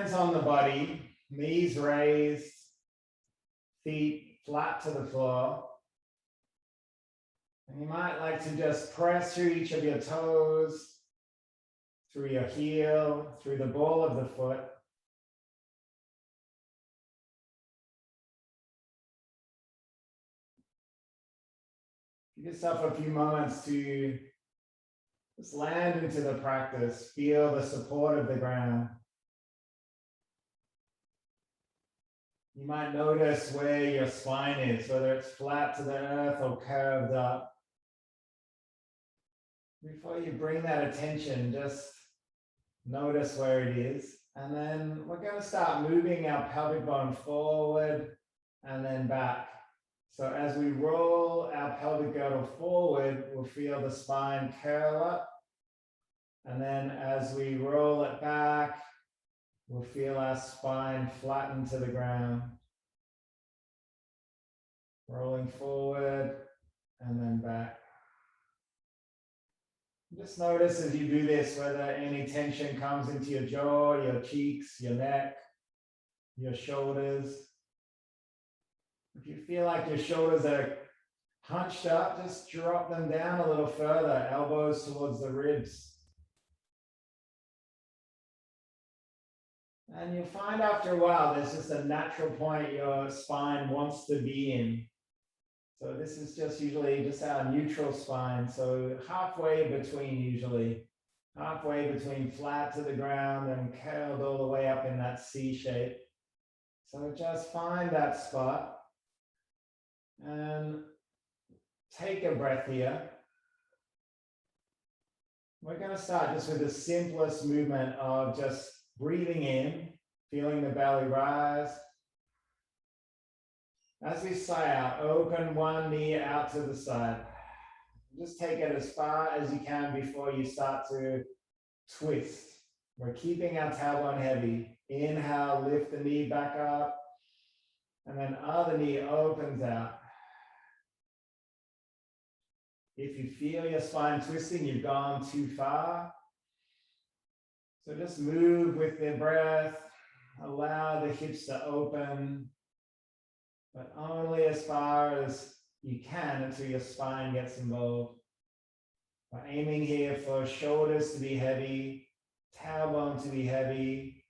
hands on the body, knees raised, feet flat to the floor. And you might like to just press through each of your toes, through your heel, through the ball of the foot. Give yourself a few moments to just land into the practice, feel the support of the ground. You might notice where your spine is, whether it's flat to the earth or curved up. Before you bring that attention, just notice where it is. And then we're going to start moving our pelvic bone forward and then back. So as we roll our pelvic girdle forward, we'll feel the spine curl up. And then as we roll it back, we'll feel our spine flatten to the ground. Rolling forward and then back. Just notice as you do this whether any tension comes into your jaw, your cheeks, your neck, your shoulders. If you feel like your shoulders are hunched up, just drop them down a little further, elbows towards the ribs. And you'll find after a while, there's just a natural point your spine wants to be in. So this is just usually just our neutral spine. So halfway between usually, halfway between flat to the ground and curled all the way up in that C shape. So just find that spot and take a breath here. We're going to start just with the simplest movement of just breathing in, feeling the belly rise. As we sigh out, open one knee out to the side. Just take it as far as you can before you start to twist. We're keeping our tailbone heavy. Inhale, lift the knee back up. And then other knee opens out. If you feel your spine twisting, you've gone too far. So just move with the breath. Allow the hips to open, but only as far as you can until your spine gets involved. We're aiming here for shoulders to be heavy, tailbone to be heavy.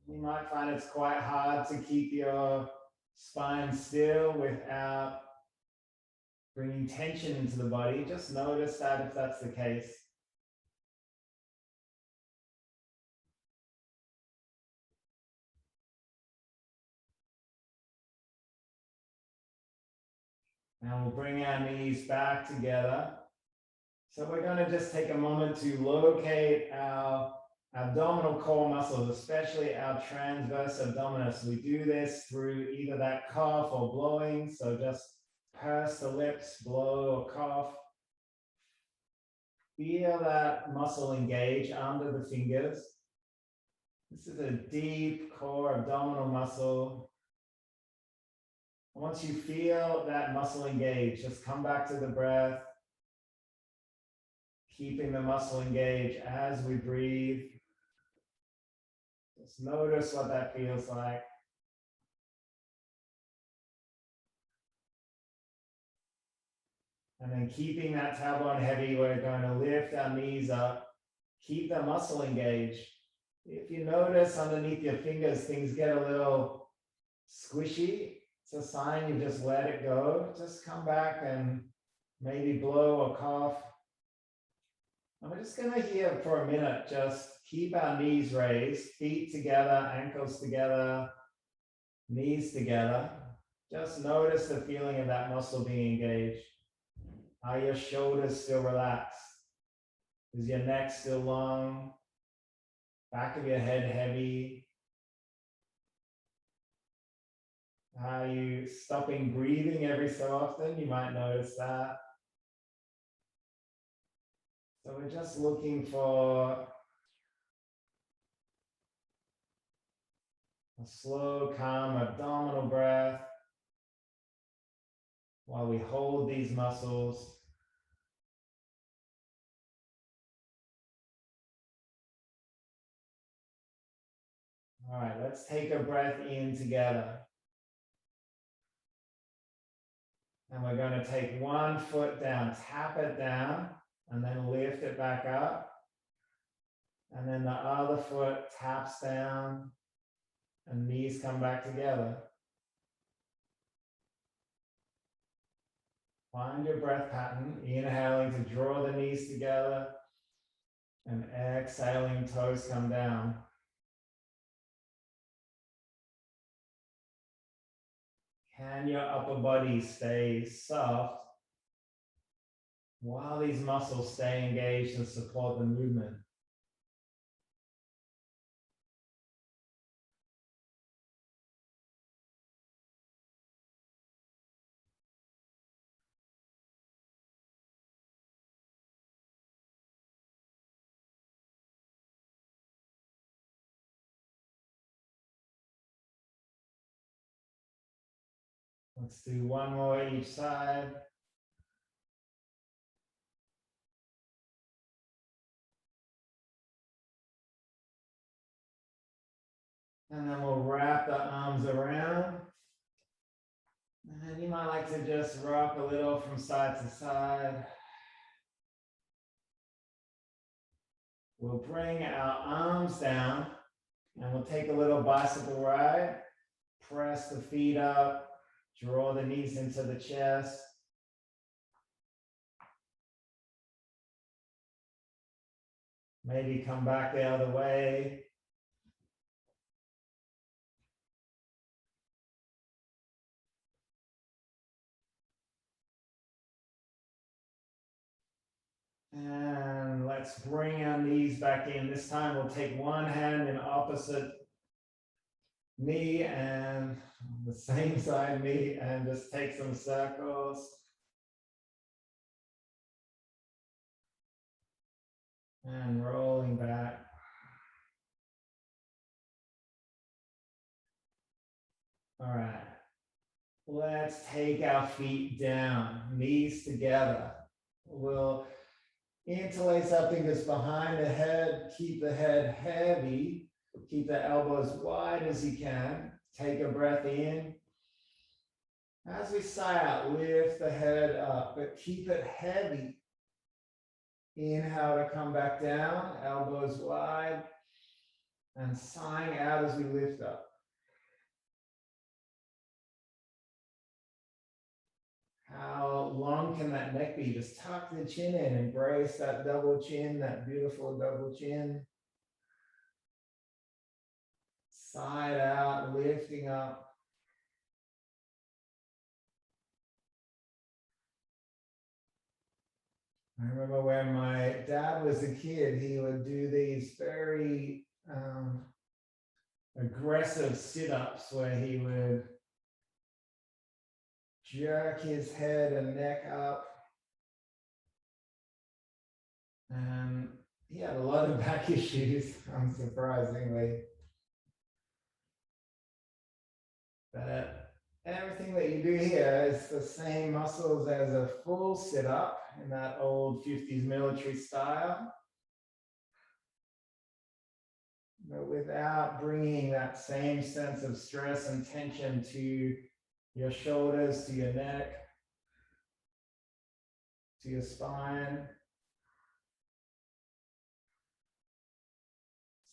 You might find it's quite hard to keep your spine still without bringing tension into the body. Just notice that if that's the case. Now we'll bring our knees back together. So we're going to just take a moment to locate our abdominal core muscles, especially our transverse abdominis. We do this through either that cough or blowing. So just purse the lips, blow or cough. Feel that muscle engage under the fingers. This is a deep core abdominal muscle. Once you feel that muscle engage, just come back to the breath, keeping the muscle engaged as we breathe. Just notice what that feels like. And then keeping that tailbone heavy, we're going to lift our knees up, keep the muscle engaged. If you notice underneath your fingers, things get a little squishy, it's a sign you just let it go. Just come back and maybe blow or cough. And we're just going to here for a minute, just keep our knees raised, feet together, ankles together, knees together. Just notice the feeling of that muscle being engaged. Are your shoulders still relaxed? Is your neck still long? Back of your head heavy? Are you stopping breathing every so often? You might notice that. So we're just looking for A slow, calm abdominal breath while we hold these muscles. All right, let's take a breath in together. And we're going to take one foot down, tap it down, and then lift it back up. And then the other foot taps down, and knees come back together. Find your breath pattern, inhaling to draw the knees together, and exhaling, toes come down. Can your upper body stay soft while these muscles stay engaged and support the movement? Let's do one more each side. And then we'll wrap the arms around. And you might like to just rock a little from side to side. We'll bring our arms down and we'll take a little bicycle ride. Press the feet up, draw the knees into the chest. Maybe come back the other way. And let's bring our knees back in. This time we'll take one hand in opposite knee and the same side knee and just take some circles. And rolling back. All right. Let's take our feet down, knees together. We'll interlace our fingers behind the head, keep the head heavy, keep the elbows wide as you can. Take a breath in. As we sigh out, lift the head up, but keep it heavy. Inhale to come back down, elbows wide, and sighing out as we lift up. How long can that neck be? Just tuck the chin in, embrace that double chin, that beautiful double chin. Side out, lifting up. I remember when my dad was a kid, he would do these very aggressive sit-ups where he would jerk his head and neck up. And he had a lot of back issues, unsurprisingly. But everything that you do here is the same muscles as a full sit-up in that old 50s military style. But without bringing that same sense of stress and tension to your shoulders, to your neck, to your spine.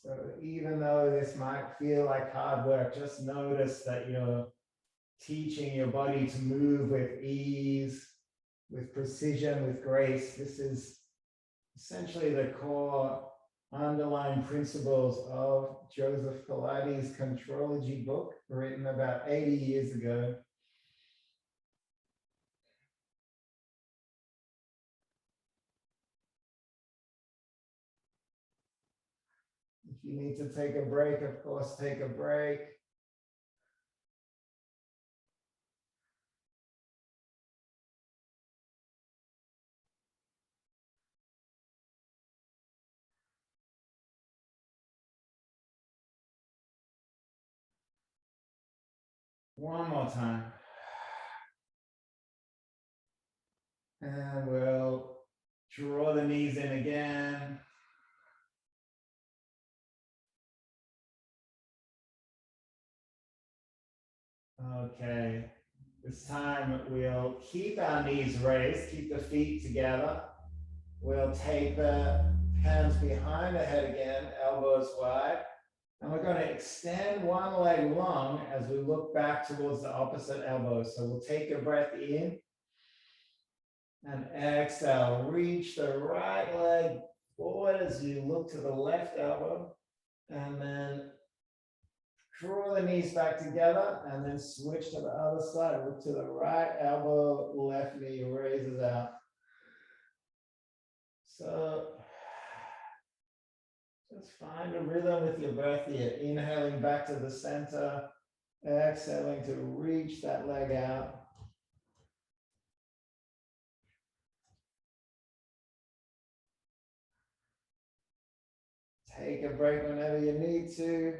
So even though this might feel like hard work, just notice that you're teaching your body to move with ease, with precision, with grace. This is essentially the core underlying principles of Joseph Pilates' Contrology book, written about 80 years ago. If you need to take a break, of course, take a break. One more time. And we'll draw the knees in again. Okay. This time we'll keep our knees raised, keep the feet together. We'll take the hands behind the head again, elbows wide. And we're going to extend one leg long as we look back towards the opposite elbow. So we'll take a breath in and exhale. Reach the right leg forward as you look to the left elbow. And then draw the knees back together and then switch to the other side. Look to the right elbow, left knee raises out. So just find a rhythm with your breath here. Inhaling back to the center, exhaling to reach that leg out. Take a break whenever you need to.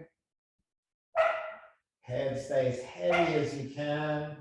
Head stays heavy as you can.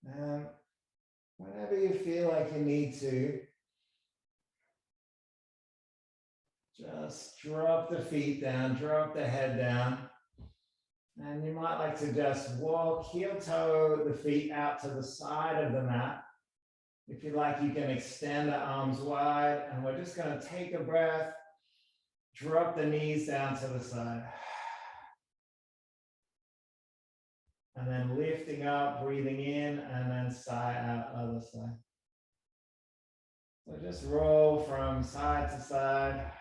And whenever you feel like you need to, just drop the feet down, drop the head down. And you might like to just walk heel toe the feet out to the side of the mat. If you like, you can extend the arms wide. And we're just going to take a breath, drop the knees down to the side. And then lifting up, breathing in, and then sigh out other side. So just roll from side to side.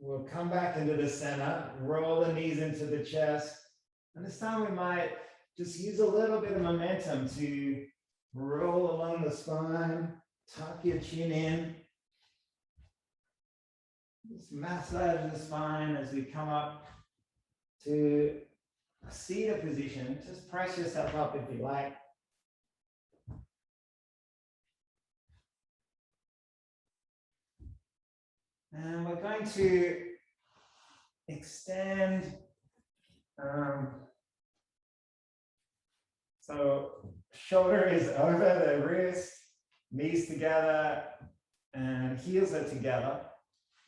We'll come back into the center, roll the knees into the chest. And this time we might just use a little bit of momentum to roll along the spine, tuck your chin in. Just massage the spine as we come up to a seated position. Just press yourself up if you like. And we're going to extend. So shoulder is over the wrist, knees together, and heels are together.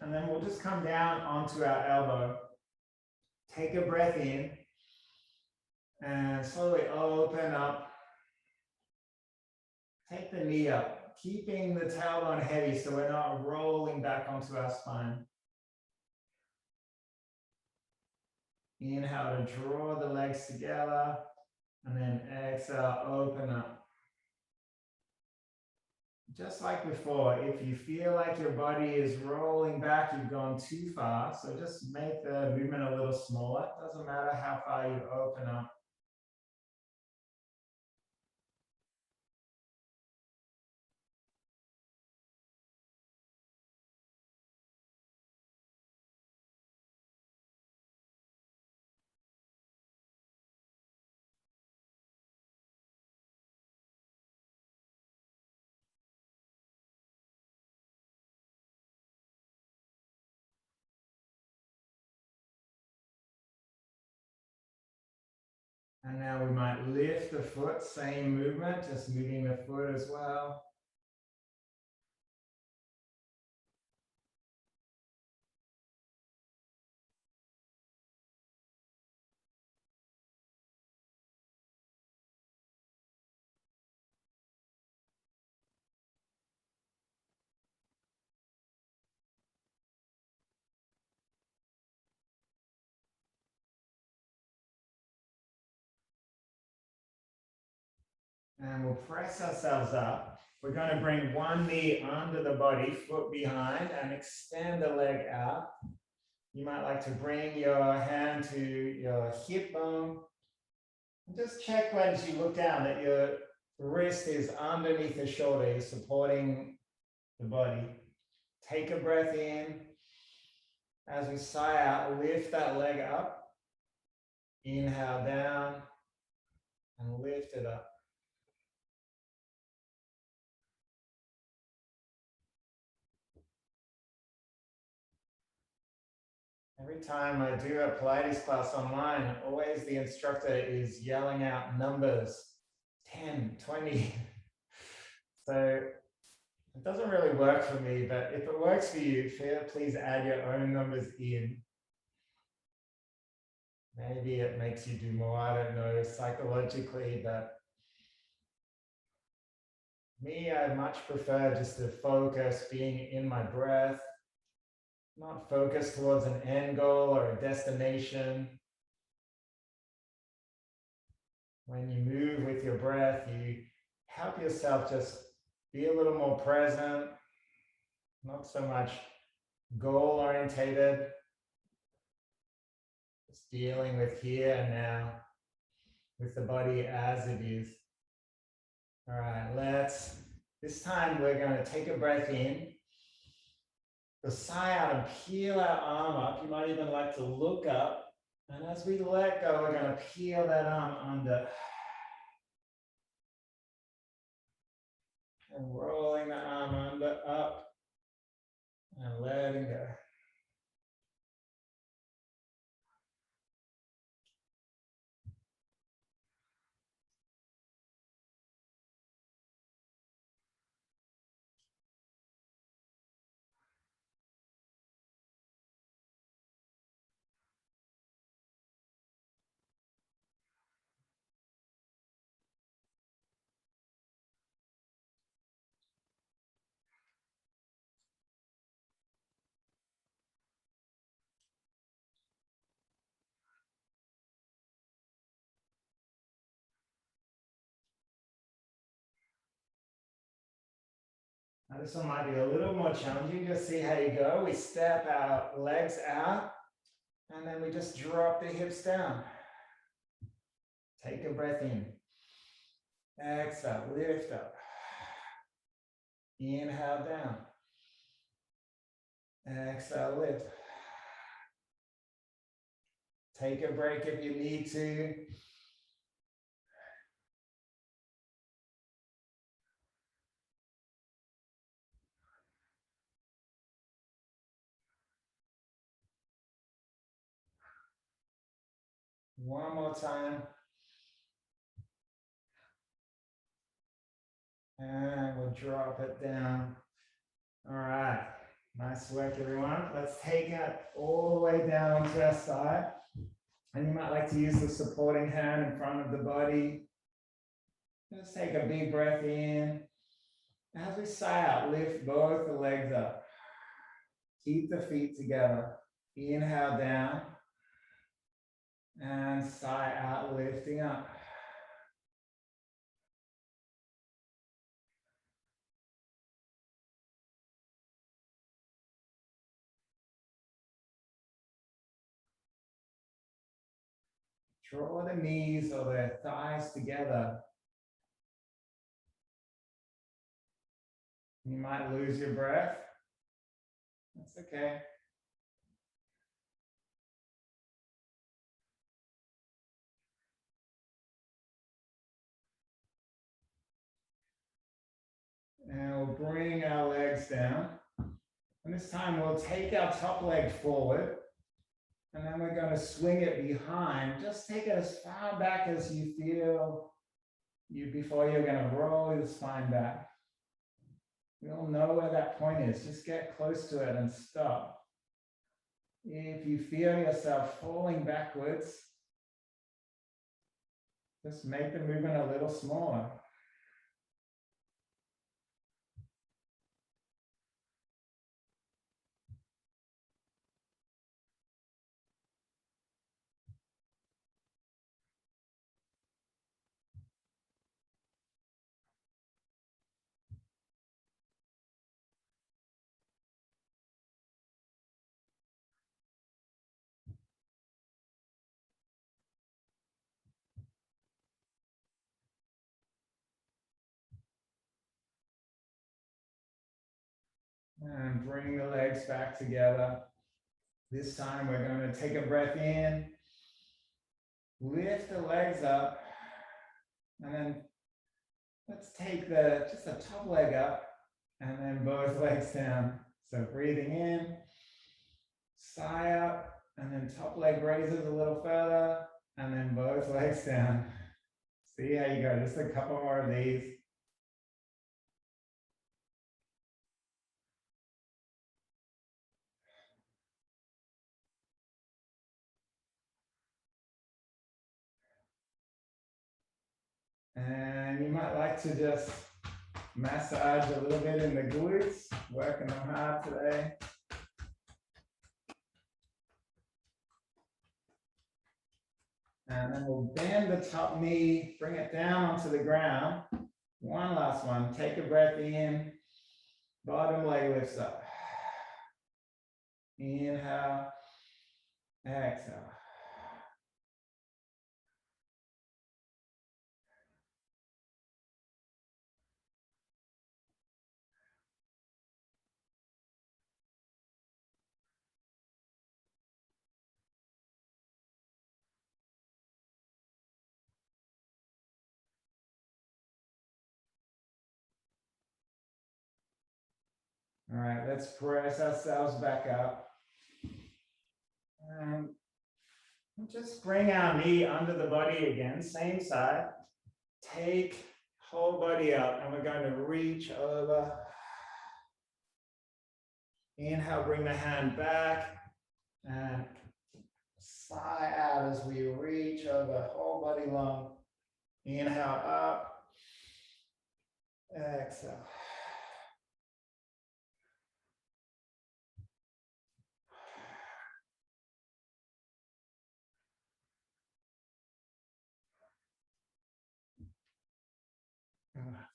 And then we'll just come down onto our elbow. Take a breath in and slowly open up. Take the knee up, keeping the tailbone heavy so we're not rolling back onto our spine. Inhale to draw the legs together, and then exhale, open up. Just like before, if you feel like your body is rolling back, you've gone too far, so just make the movement a little smaller. It doesn't matter how far you open up. And now we might lift the foot, same movement, just moving the foot as well. And we'll press ourselves up. We're going to bring one knee under the body, foot behind, and extend the leg out. You might like to bring your hand to your hip bone. And just check once you look down that your wrist is underneath the shoulder. You're supporting the body. Take a breath in. As we sigh out, lift that leg up. Inhale down and lift it up. Every time I do a Pilates class online, always the instructor is yelling out numbers, 10, 20. So it doesn't really work for me, but if it works for you, please add your own numbers in. Maybe it makes you do more, I don't know, psychologically, but me, I much prefer just to focus being in my breath, not focus towards an end goal or a destination. When you move with your breath, you help yourself just be a little more present, not so much goal orientated, just dealing with here and now, with the body as it is. All right, this time we're going to take a breath in, we'll sigh out and peel our arm up. You might even like to look up. And as we let go, we're going to peel that arm under. And rolling the arm under, up, and letting go. Now this one might be a little more challenging. Just see how you go. We step our legs out, and then we just drop the hips down. Take a breath in. Exhale, lift up. Inhale down. Exhale, lift. Take a break if you need to. One more time. And we'll drop it down. All right. Nice work, everyone. Let's take it all the way down to our side. And you might like to use the supporting hand in front of the body. Just take a big breath in. As we sigh out, lift both the legs up. Keep the feet together. Inhale down. And sigh out, lifting up. Draw the knees or the thighs together. You might lose your breath. That's okay. And we'll bring our legs down. And this time we'll take our top leg forward. And then we're going to swing it behind. Just take it as far back as you feel before you're going to roll your spine back. We all know where that point is. Just get close to it and stop. If you feel yourself falling backwards, just make the movement a little smaller. And bring the legs back together. This time we're going to take a breath in, lift the legs up, and then let's take just the top leg up and then both legs down. So breathing in, sigh up, and then top leg raises a little further, and then both legs down. See how you go, just a couple more of these. And you might like to just massage a little bit in the glutes, working them hard today. And then we'll bend the top knee, bring it down onto the ground. One last one, take a breath in, bottom leg lifts up. Inhale, exhale. All right, let's press ourselves back up. And just bring our knee under the body again, same side. Take whole body up, and we're going to reach over. Inhale, bring the hand back, and sigh out as we reach over, whole body long. Inhale up, exhale.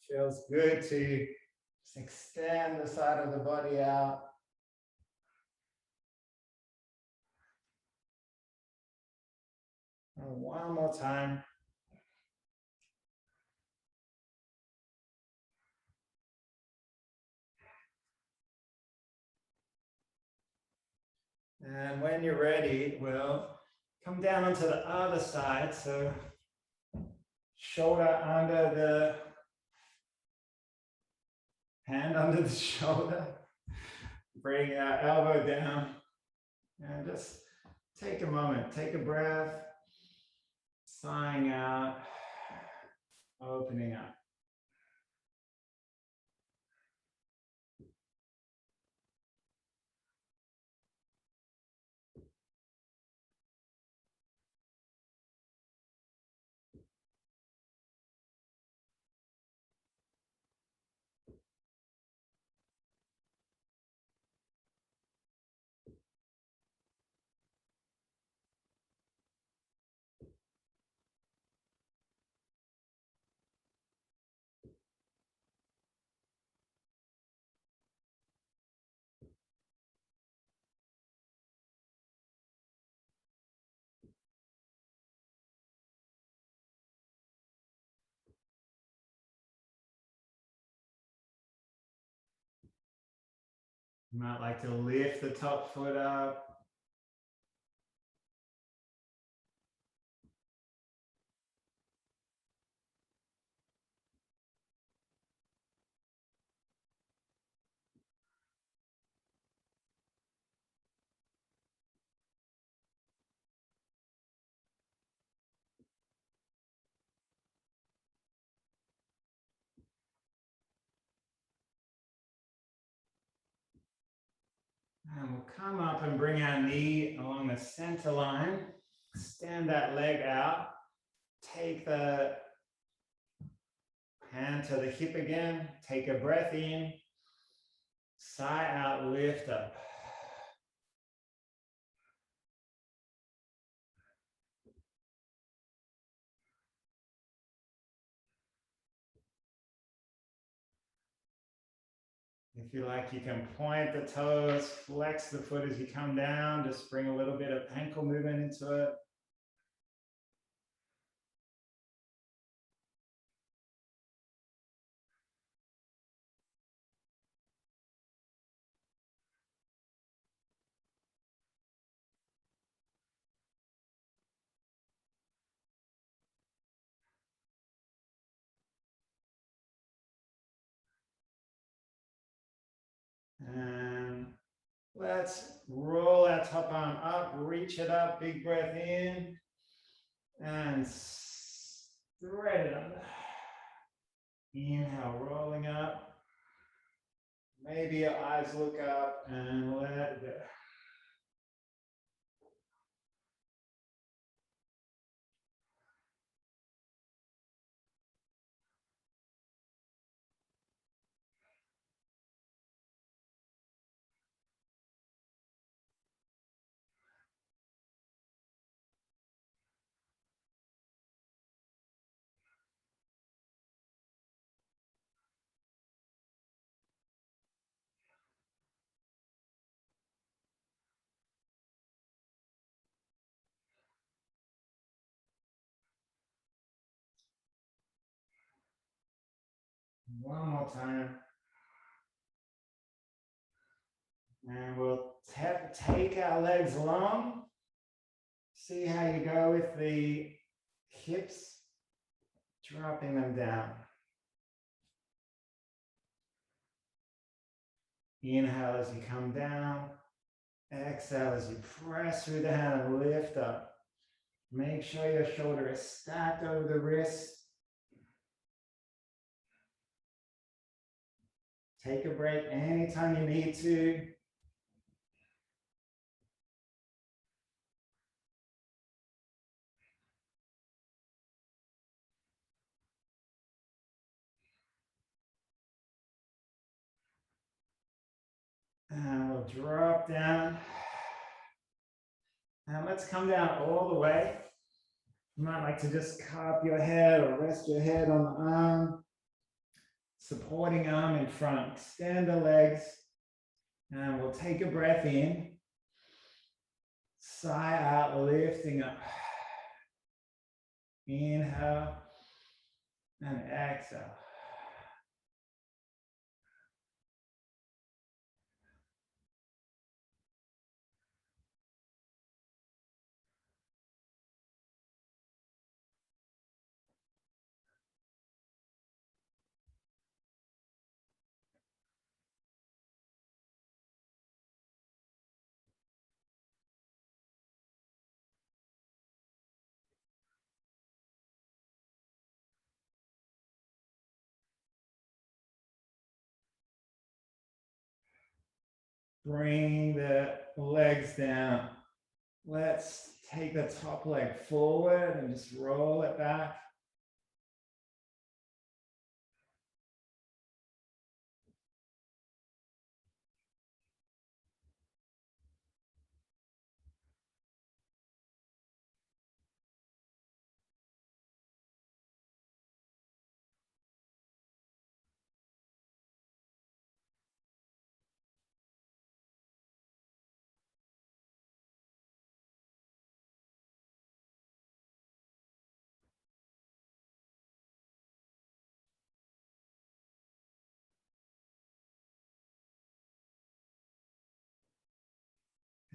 Feels good to just extend the side of the body out. And one more time. And when you're ready, we'll come down onto the other side. So shoulder under the hand under the shoulder. Bring our elbow down. And just take a moment, take a breath. Sighing out, opening up. You might like to lift the top foot up. And we'll come up and bring our knee along the center line. Extend that leg out. Take the hand to the hip again. Take a breath in. Sigh out, lift up. If you like, you can point the toes, flex the foot as you come down. Just bring a little bit of ankle movement into it. Let's roll our top arm up, reach it up, big breath in, and thread it under. Inhale, rolling up. Maybe your eyes look up and let it go. One more time. And we'll take our legs long. See how you go with the hips, dropping them down. Inhale as you come down. Exhale as you press through the hand and lift up. Make sure your shoulder is stacked over the wrist. Take a break anytime you need to. And we'll drop down. And let's come down all the way. You might like to just cup your head or rest your head on the arm. Supporting arm in front. Extend the legs. And we'll take a breath in. Sigh out, lifting up. Inhale and exhale. Bring the legs down. Let's take the top leg forward and just roll it back.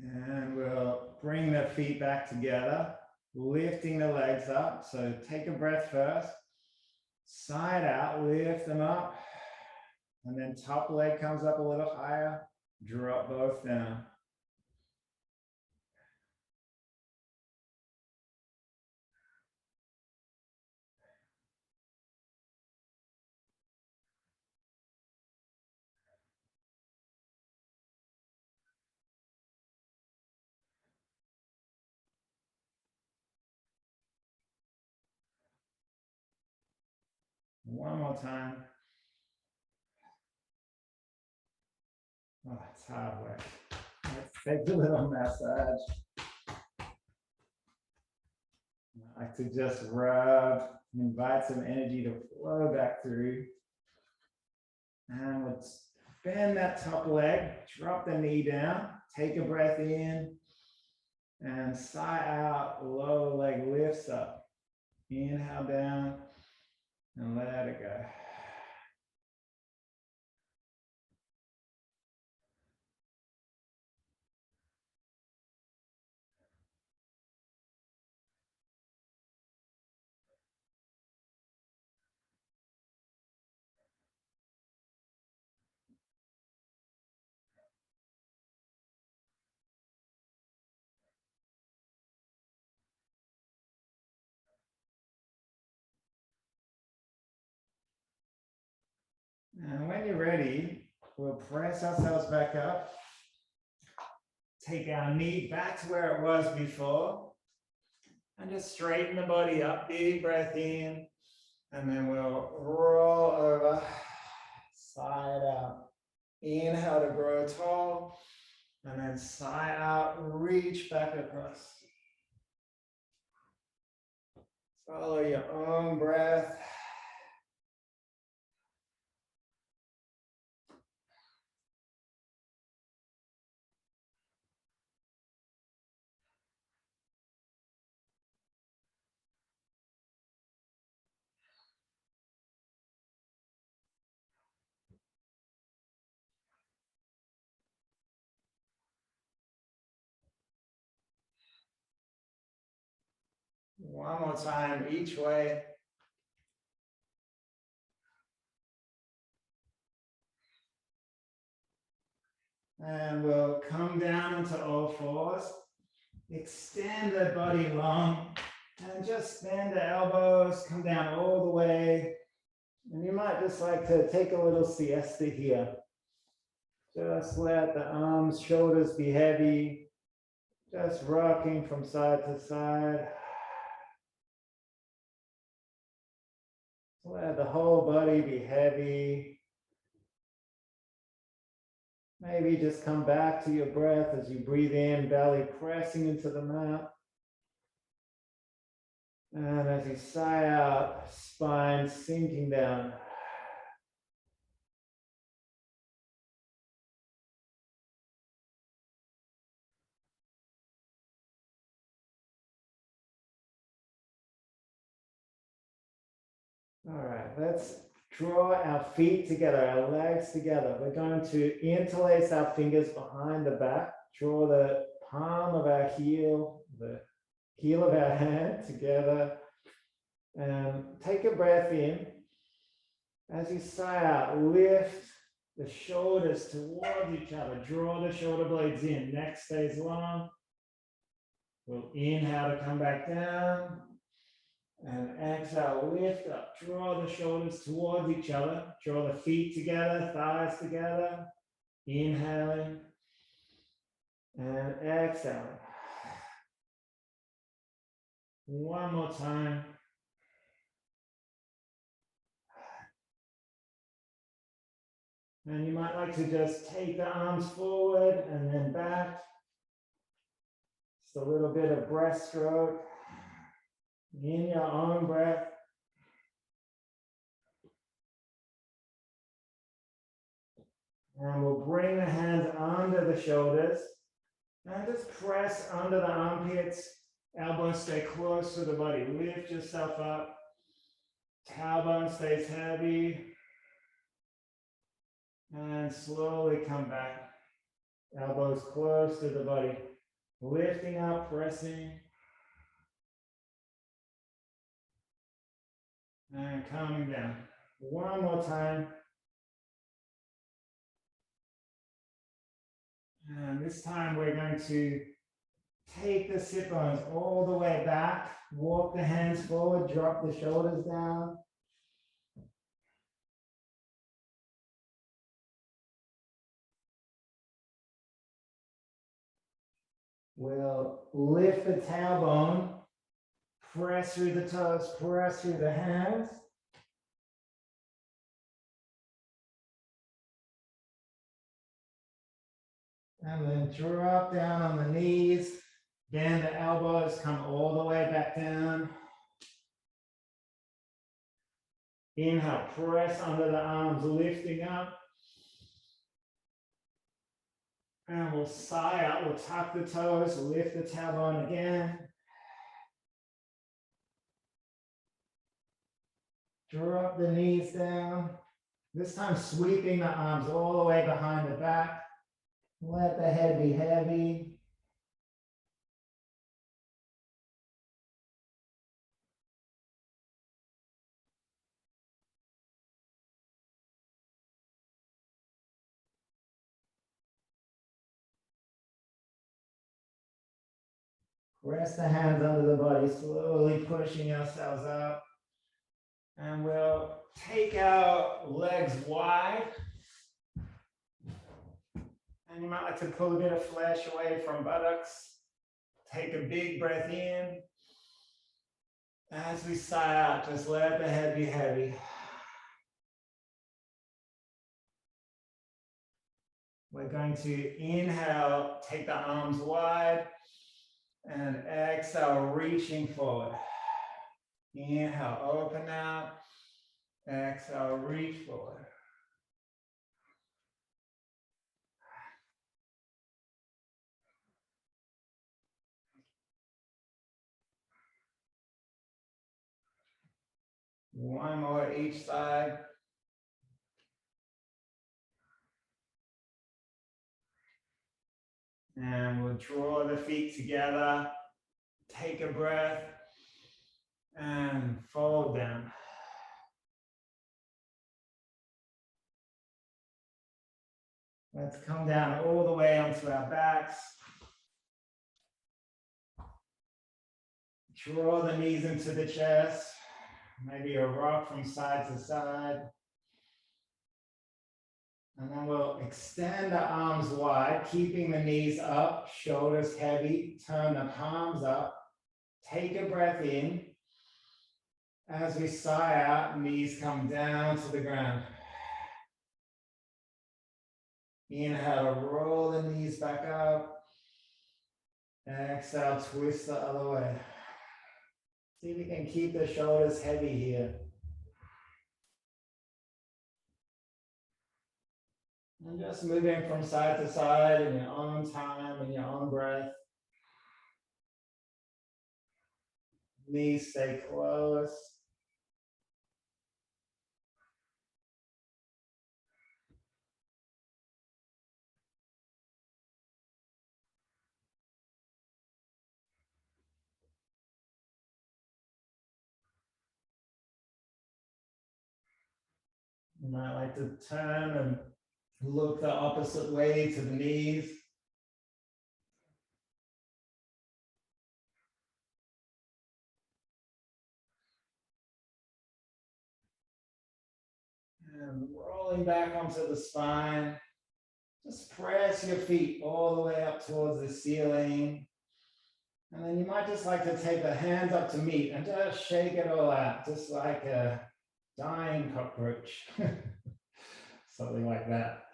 And we'll bring the feet back together, lifting the legs up. So take a breath first. Side out, lift them up. And then top leg comes up a little higher. Drop both down. One more time. Oh, it's hard work. Let's take a little massage. I like to just rub, invite some energy to flow back through. And let's bend that top leg, drop the knee down, take a breath in, and sigh out, lower leg lifts up. Inhale down, and let it go. And when you're ready, we'll press ourselves back up. Take our knee back to where it was before. And just straighten the body up. Big breath in. And then we'll roll over, side out. Inhale to grow tall. And then sigh out, reach back across. Follow your own breath. One more time each way. And we'll come down onto all fours. Extend the body long. And just bend the elbows, come down all the way. And you might just like to take a little siesta here. Just let the arms, shoulders be heavy. Just rocking from side to side. Let the whole body be heavy. Maybe just come back to your breath as you breathe in, belly pressing into the mat. And as you sigh out, spine sinking down. All right, let's draw our feet together, our legs together. We're going to interlace our fingers behind the back. Draw the palm of our heel, the heel of our hand together. And take a breath in. As you sigh out, lift the shoulders towards each other. Draw the shoulder blades in. Neck stays long. We'll inhale to come back down. And exhale, lift up. Draw the shoulders towards each other. Draw the feet together, thighs together. Inhaling. And exhaling. One more time. And you might like to just take the arms forward and then back. Just a little bit of breaststroke. In your own breath. And we'll bring the hands under the shoulders. And just press under the armpits. Elbows stay close to the body. Lift yourself up. Tailbone stays heavy. And slowly come back. Elbows close to the body. Lifting up, pressing. And coming down. One more time. And this time we're going to take the sit bones all the way back. Walk the hands forward, drop the shoulders down. We'll lift the tailbone, press through the toes, press through the hands. And then drop down on the knees, bend the elbows, come all the way back down. Inhale, press under the arms, lifting up. And we'll sigh out, we'll tuck the toes, lift the tailbone again. Drop the knees down. This time sweeping the arms all the way behind the back. Let the head be heavy. Press the hands under the body, slowly pushing ourselves up. And we'll take our legs wide. And you might like to pull a bit of flesh away from buttocks. Take a big breath in. As we sigh out, just let the head be heavy. We're going to inhale, take the arms wide, and exhale, reaching forward. Inhale, open out. Exhale, reach forward. One more each side. And we'll draw the feet together. Take a breath and fold them. Let's come down all the way onto our backs. Draw the knees into the chest. Maybe a rock from side to side. And then we'll extend the arms wide, keeping the knees up, shoulders heavy. Turn the palms up. Take a breath in. As we sigh out, knees come down to the ground. Inhale, roll the knees back up. Exhale, twist the other way. See if you can keep the shoulders heavy here. And just moving from side to side in your own time, in your own breath. Knees stay close. You might like to turn and look the opposite way to the knees. And rolling back onto the spine. Just press your feet all the way up towards the ceiling. And then you might just like to take the hands up to meet and just shake it all out, just like a dying cockroach. Something like that.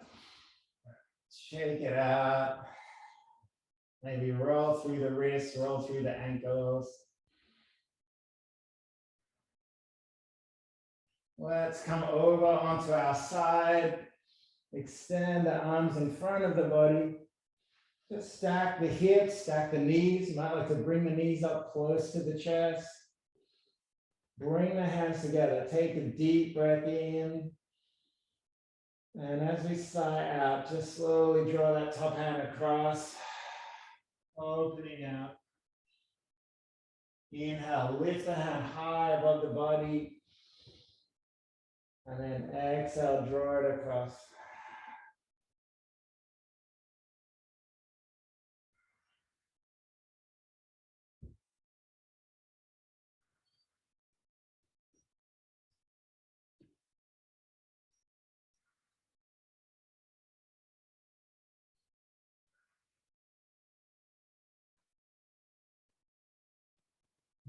Shake it out. Maybe roll through the wrists, roll through the ankles. Let's come over onto our side. Extend the arms in front of the body. Just stack the hips, stack the knees. You might like to bring the knees up close to the chest. Bring the hands together. Take a deep breath in. And as we sigh out, just slowly draw that top hand across. Opening out. Inhale, lift the hand high above the body. And then exhale, draw it across.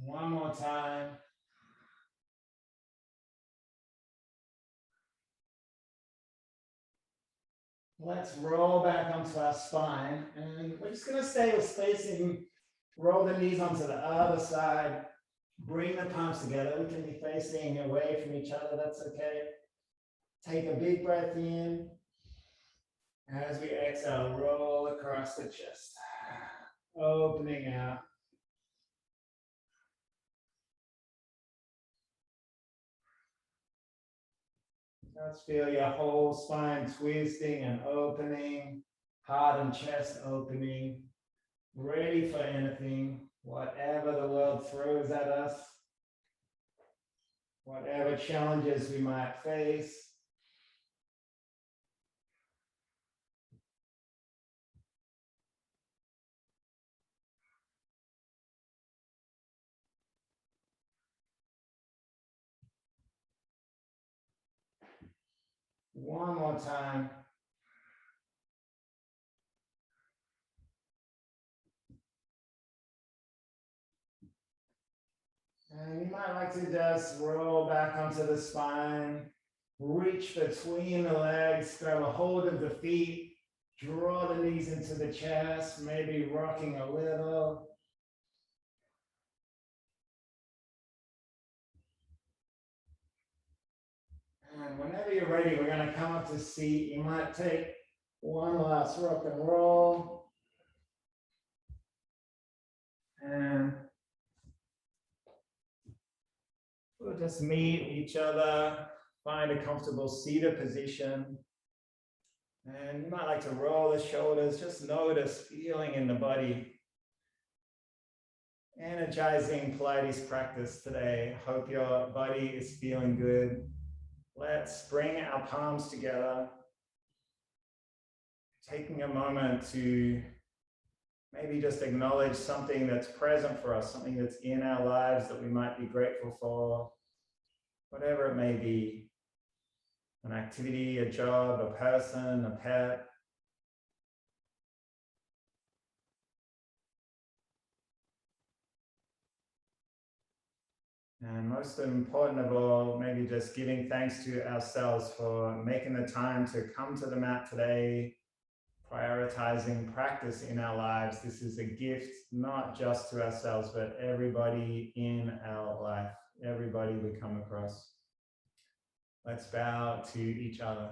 One more time. Let's roll back onto our spine. And we're just going to stay with spacing. Roll the knees onto the other side. Bring the palms together. We can be facing away from each other. That's okay. Take a big breath in. As we exhale, roll across the chest. Opening out. Just feel your whole spine twisting and opening. Heart and chest opening. Ready for anything. Whatever the world throws at us. Whatever challenges we might face. One more time. And you might like to just roll back onto the spine, reach between the legs, grab a hold of the feet, draw the knees into the chest, maybe rocking a little. And whenever you're ready, we're going to come up to seat. You might take one last rock and roll. And we'll just meet each other, find a comfortable seated position. And you might like to roll the shoulders, just notice feeling in the body. Energizing Pilates practice today. Hope your body is feeling good. Let's bring our palms together. Taking a moment to maybe just acknowledge something that's present for us, something that's in our lives that we might be grateful for, whatever it may be. An activity, a job, a person, a pet. And most important of all, maybe just giving thanks to ourselves for making the time to come to the mat today, prioritizing practice in our lives. This is a gift, not just to ourselves, but everybody in our life, everybody we come across. Let's bow to each other.